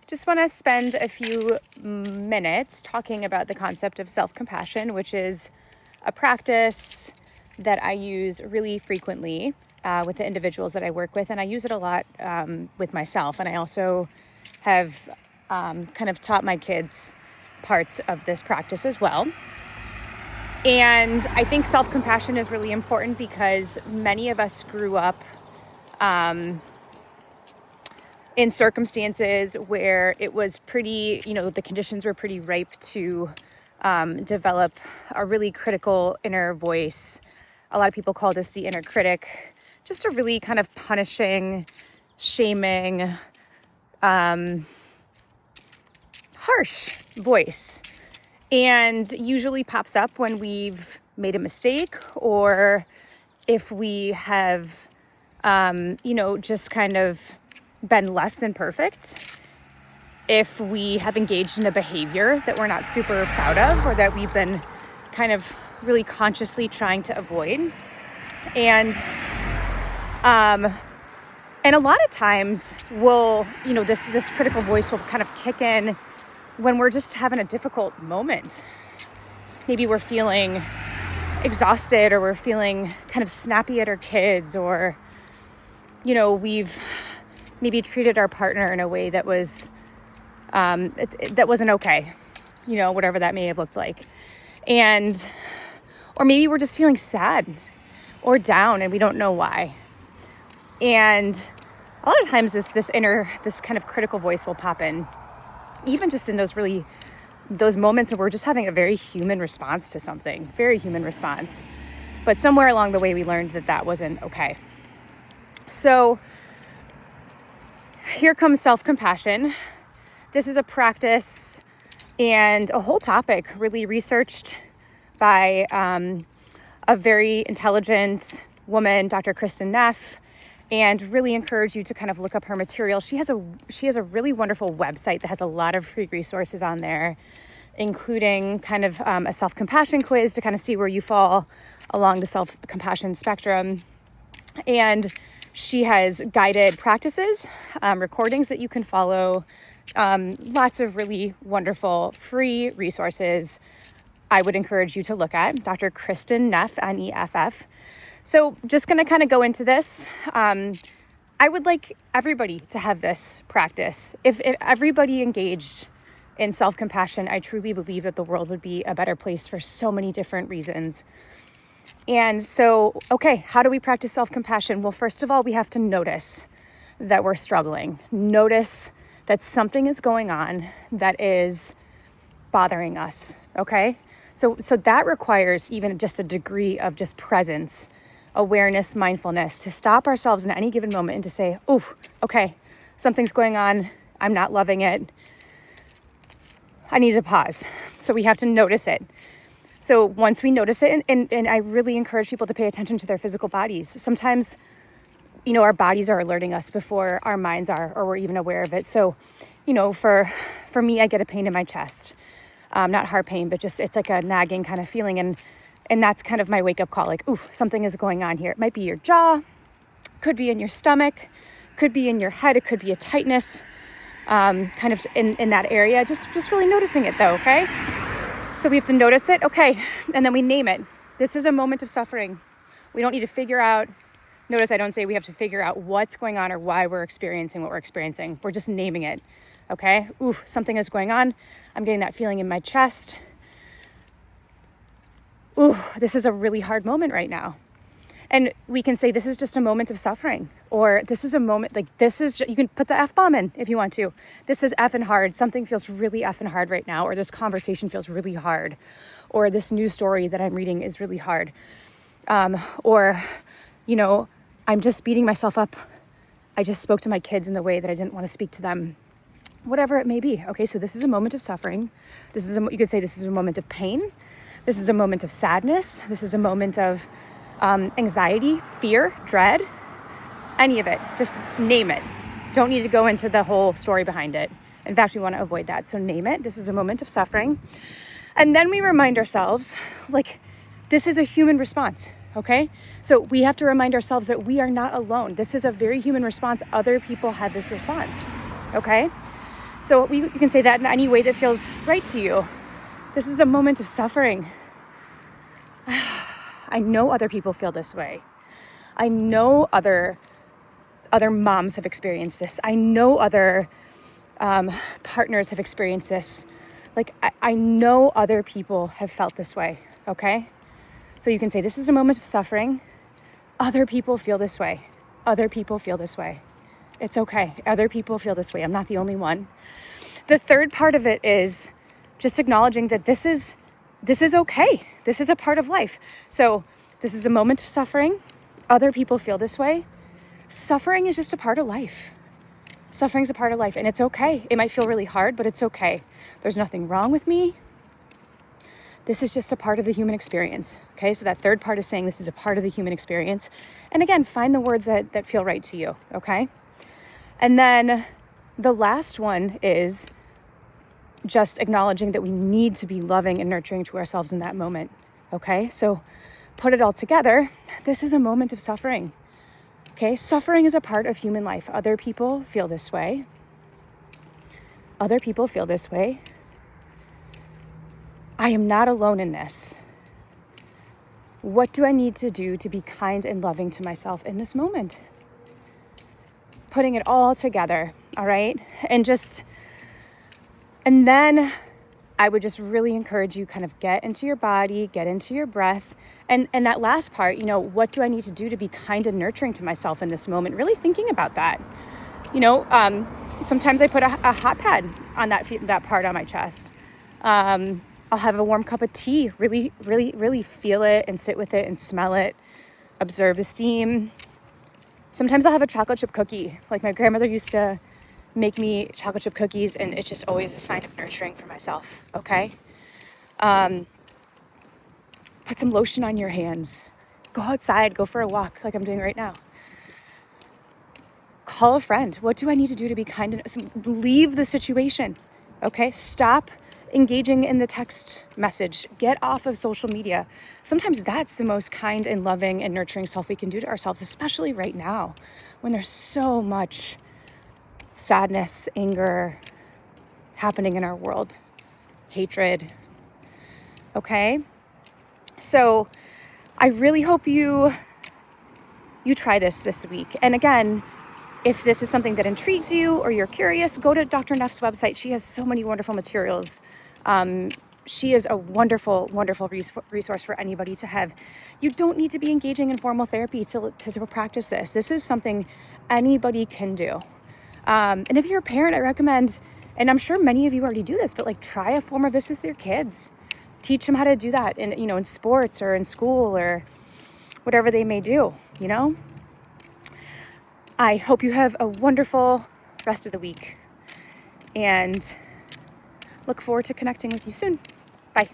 just want to spend a few minutes talking about the concept of self-compassion, which is a practice that I use really frequently with the individuals that I work with. And I use it a lot with myself. And I also have kind of taught my kids parts of this practice as well. And I think self-compassion is really important because many of us grew up in circumstances where it was pretty, the conditions were pretty ripe to develop a really critical inner voice. A lot of people call this the inner critic, just a really kind of punishing, shaming, harsh voice. And usually pops up when we've made a mistake or if we have, just kind of been less than perfect, if we have engaged in a behavior that we're not super proud of or that we've been kind of really consciously trying to avoid. And a lot of times this critical voice will kind of kick in when we're just having a difficult moment. Maybe we're feeling exhausted or we're feeling kind of snappy at our kids, or, we've maybe treated our partner in a way that was, that wasn't okay, whatever that may have looked like. Or maybe we're just feeling sad or down and we don't know why. And a lot of times this kind of critical voice will pop in, even just in those moments where we're just having a very human response to something, very human response. But somewhere along the way, we learned that wasn't okay. So here comes self-compassion. This is a practice and a whole topic really researched by a very intelligent woman, Dr. Kristin Neff, and really encourage you to kind of look up her material. She has a really wonderful website that has a lot of free resources on there, including kind of a self-compassion quiz to kind of see where you fall along the self-compassion spectrum. And she has guided practices, recordings that you can follow, lots of really wonderful free resources I would encourage you to look at. Dr. Kristin Neff, Neff. So just going to kind of go into this. I would like everybody to have this practice. If everybody engaged in self-compassion, I truly believe that the world would be a better place for so many different reasons. And so, okay, how do we practice self-compassion? Well, first of all, we have to notice that we're struggling. Notice that something is going on that is bothering us, okay? So that requires even just a degree of just presence, awareness, mindfulness, to stop ourselves in any given moment and to say, ooh, okay, something's going on. I'm not loving it. I need to pause. So we have to notice it. So once we notice it, and I really encourage people to pay attention to their physical bodies. Sometimes, our bodies are alerting us before our minds are, or we're even aware of it. So, for me, I get a pain in my chest. Not heart pain, but just, it's like a nagging kind of feeling. And that's kind of my wake up call. Like, ooh, something is going on here. It might be your jaw, could be in your stomach, could be in your head. It could be a tightness, kind of in that area. Just really noticing it though. Okay. So we have to notice it. Okay. And then we name it. This is a moment of suffering. We don't need to figure out. Notice I don't say we have to figure out what's going on or why we're experiencing what we're experiencing. We're just naming it. Okay. Ooh, something is going on. I'm getting that feeling in my chest. Ooh, this is a really hard moment right now. And we can say, this is just a moment of suffering, or this is a moment, you can put the F-bomb in if you want to. This is effing hard. Something feels really effing hard right now, or this conversation feels really hard, or this news story that I'm reading is really hard. Or, I'm just beating myself up. I just spoke to my kids in the way that I didn't want to speak to them. Whatever it may be. Okay, so this is a moment of suffering. You could say this is a moment of pain. This is a moment of sadness. This is a moment of anxiety, fear, dread, any of it. Just name it. Don't need to go into the whole story behind it. In fact, we want to avoid that. So name it. This is a moment of suffering. And then we remind ourselves, this is a human response, okay? So we have to remind ourselves that we are not alone. This is a very human response. Other people have this response, okay? So you can say that in any way that feels right to you. This is a moment of suffering. I know other people feel this way. I know other moms have experienced this. I know other partners have experienced this. Like, I know other people have felt this way, okay? So you can say, this is a moment of suffering. Other people feel this way. Other people feel this way. It's okay. Other people feel this way. I'm not the only one. The third part of it is just acknowledging that this is okay. This is a part of life. So this is a moment of suffering. Other people feel this way. Suffering is just a part of life. Suffering is a part of life, and it's okay. It might feel really hard, but it's okay. There's nothing wrong with me. This is just a part of the human experience. Okay, so that third part is saying this is a part of the human experience. And again, find the words that feel right to you. Okay. And then the last one is just acknowledging that we need to be loving and nurturing to ourselves in that moment. Okay, so put it all together. This is a moment of suffering. Okay, suffering is a part of human life. Other people feel this way. Other people feel this way. I am not alone in this. What do I need to do to be kind and loving to myself in this moment? Putting it all together, all right? And then I would just really encourage you kind of get into your body, get into your breath. And that last part, what do I need to do to be kind and nurturing to myself in this moment? Really thinking about that. Sometimes I put a hot pad on that part on my chest. I'll have a warm cup of tea, really, really, really feel it and sit with it and smell it, observe the steam. Sometimes I'll have a chocolate chip cookie. Like my grandmother used to make me chocolate chip cookies, and it's just always a sign of nurturing for myself, okay? Put some lotion on your hands. Go outside, go for a walk like I'm doing right now. Call a friend. What do I need to do to be kind? Leave the situation, okay? Stop engaging in the text message. Get off of social media. Sometimes that's the most kind and loving and nurturing self we can do to ourselves, especially right now when there's so much sadness, anger happening in our world, hatred. Okay? So I really hope you try this week. And again, if this is something that intrigues you or you're curious, go to Dr. Neff's website. She has so many wonderful materials. She is a wonderful, wonderful resource for anybody to have. You don't need to be engaging in formal therapy to practice this. This is something anybody can do. And if you're a parent, I recommend, and I'm sure many of you already do this, but try a form of this with your kids. Teach them how to do that in sports or in school or whatever they may do, I hope you have a wonderful rest of the week and look forward to connecting with you soon. Bye.